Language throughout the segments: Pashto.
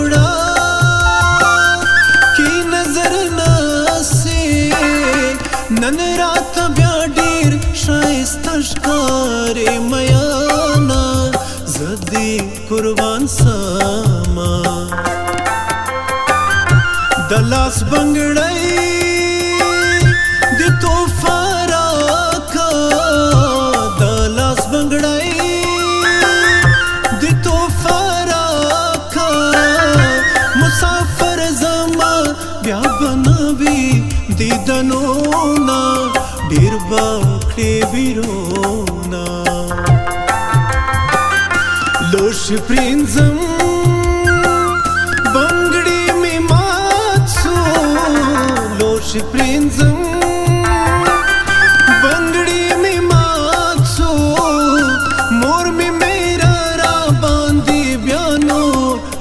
جوړا کی نظر ناسي نن رات بیا ډیر شایسته ښکارې میانا زدي قربان سما د لاس بنګړی د توفه راکا د لاس بنګړی د توفه راکا مسافر زما بیا بنوي دیدنونه ډیر باکړې ویرونا لوش پرینځم بنګړی می مات سو لوش پرینځم بنګړی می مات سو مور می میرا را باندې بیانو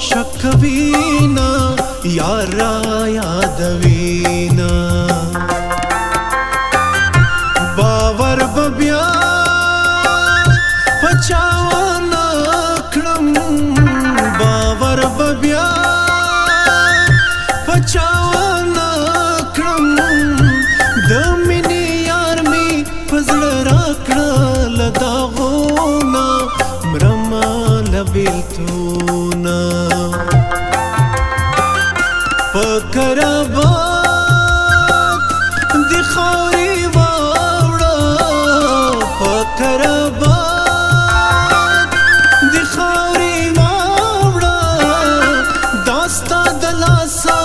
شک وینا یارا یادوینا باور ببیا پچاوانا کړم باور ببیا پچاوانا کړم د مینې یار می پزړه راکړه لداغونا مرما لبیلتونا پکرابات دی خاورې واوړه پکرابات دی خاورې واوړه داستا د لاسه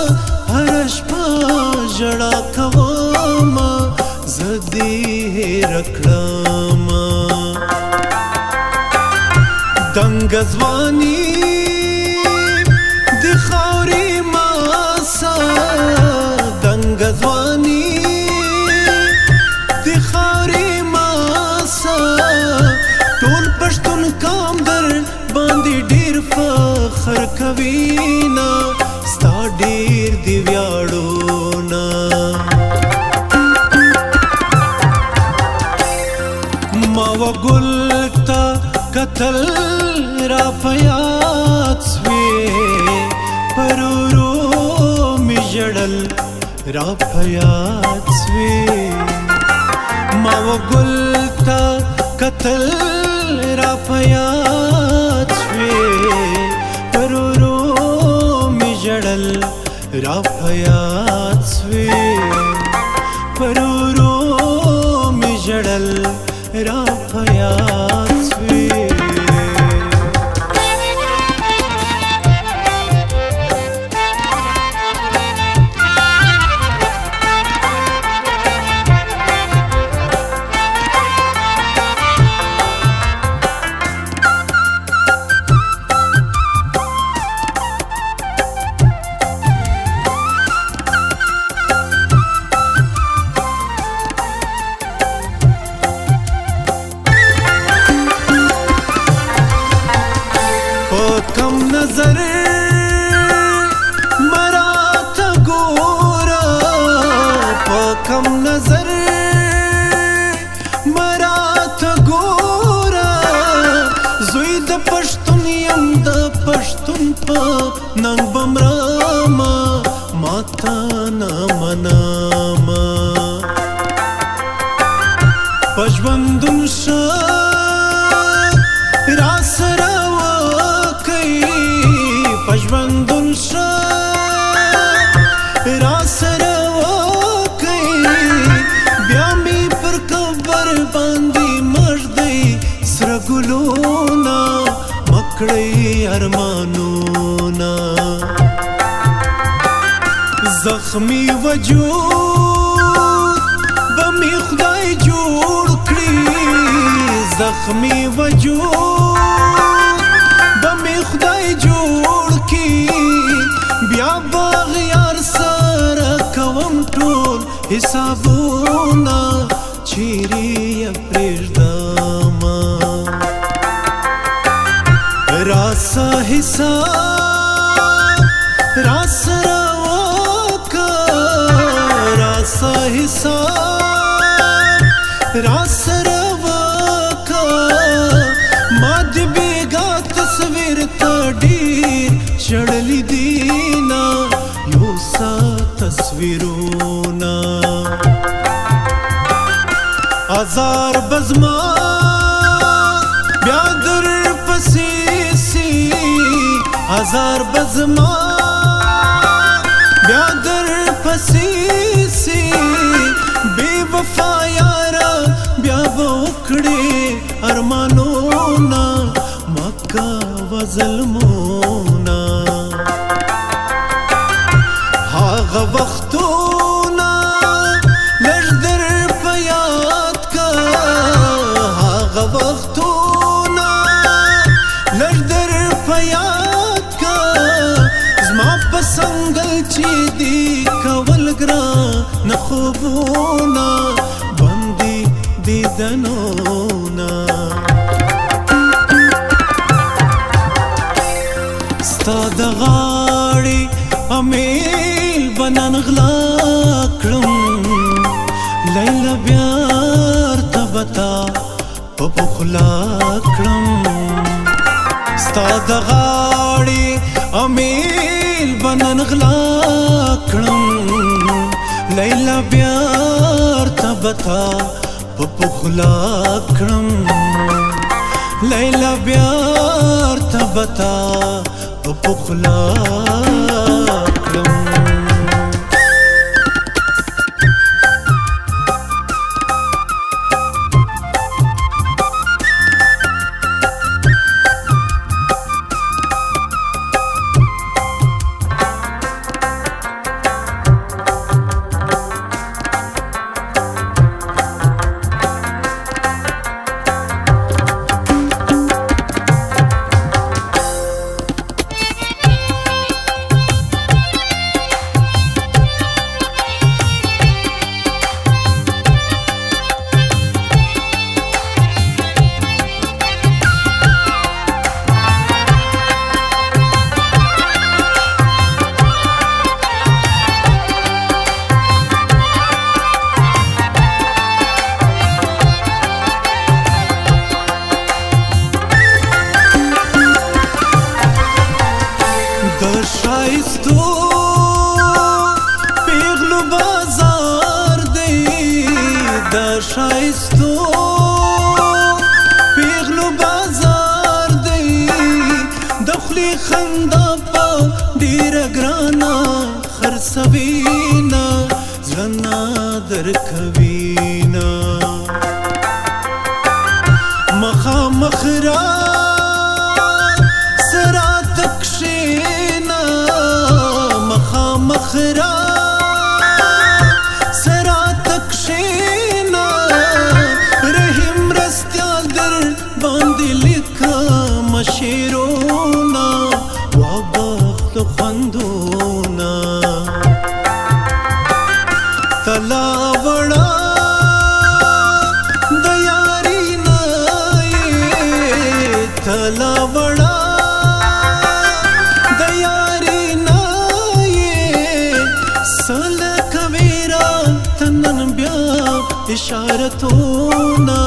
هره شپه ژړا کومه زه دې هېره کړمه دنګه ځواني د خاورې ماسه دنګه ځواني د خاورې ماسه ټول پښتون قام در باندې ډېر فخر کوینا ستا ډېر دی ویاړونه ما وګل ته کتل را په یاد سوې پرورو می ژړل را په یاد سوې ما وګل ته کتل را په یاد سوې پرورو می ژړل را په یاد سوې پرورو می ژړل را په یاد سوې کم نظر مرات ګورا په کم نظر مرات ګورا زوی د پښتون یم د پښتون په ننګ بمراما ماتا نه مناما پښوندون شه را سره پښوندون شه را سره وکئ بیا می پر قبر باندې مږدئ سره ګلونه مکړئ ارمانونه زخمی وجود به می خدای جوړ کړي زخمی وجود به می خدای جوړ کړي بیا باغ یار سره کوم ټول حسابونه چیرې یې پرېږدمه راسه حساب راسره وکړه راسه حساب راسره وکړه ما د بیګا تصویر ته ډېر شړلی دی وینا یو سا تصویرونا ازار بزما بیا در پسی سی ازار بزما بیا در پسی سی بے وفا یارا بیا وکړي ارمانونا مکا و ظلمونا هاغه وختونا لږ در په یاد کا هاغه وختونا لږ در په یاد کا زما په سنگل چې دی کول ګران خوبونا بندي دیدنونا ستا د غاړې امیل بنن غلا کړم لیلا بیا ورته بتا په پخلا کړم ستا د غاړې امیل بنن غلا کړم لیلا بیا ورته بتا په پخلا کړم لیلا بیا ورته بتا په پخلا کړم شایستو پیغلو بازار دی دا شایستو پیغلو بازار دی دخلی خندا پا دیر گرانا خرسوینا زلنا در کوینا مخا مخرا مخرا سرا تکشینا رحم رستیا در باندې لیکم شیرونا وبخت خوندونا تلا وړا د یاري نه تلا وړا اشارتونا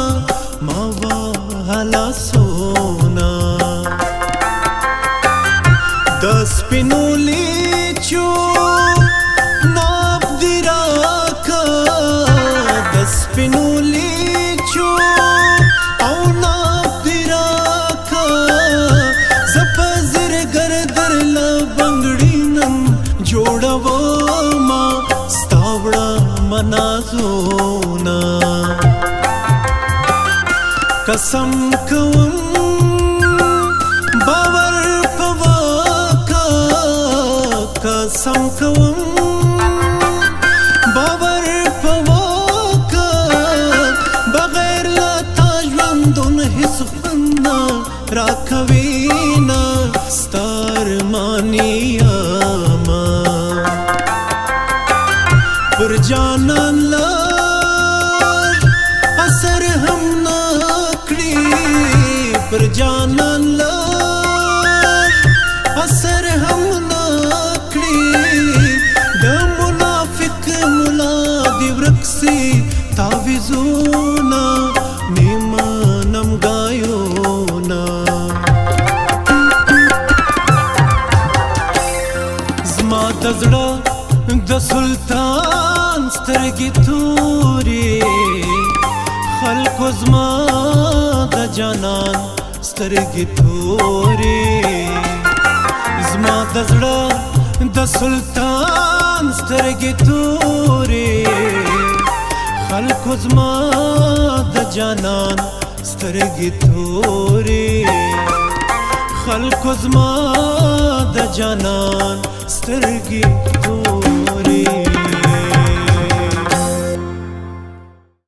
ما والا سونا دس پینولی چو ناب دیراکا دس پینولی چو او ناب دیراکا زپزر گردر لبنگڑی نن جوڑا وما ستاوڑا منازونا قسم کوم باور پواکا قسم کوم باور پواکا بغیر لا تاجوندون هیڅ فنا راکوینا ستار مانیا ما پر جانان لار اثر هم نکړي پر جانان لار اثر هم نکړي د منافق مولا دی ورکسي تعویذونا نیمانم گایونا زړه د سلطان سترګې تورې خلکو زما د جانان سترګې تورې زما د زړه د سلطان سترګې تورې خلکو زما د جانان سترګې تورې خلکو زما د جانان سترګې تورې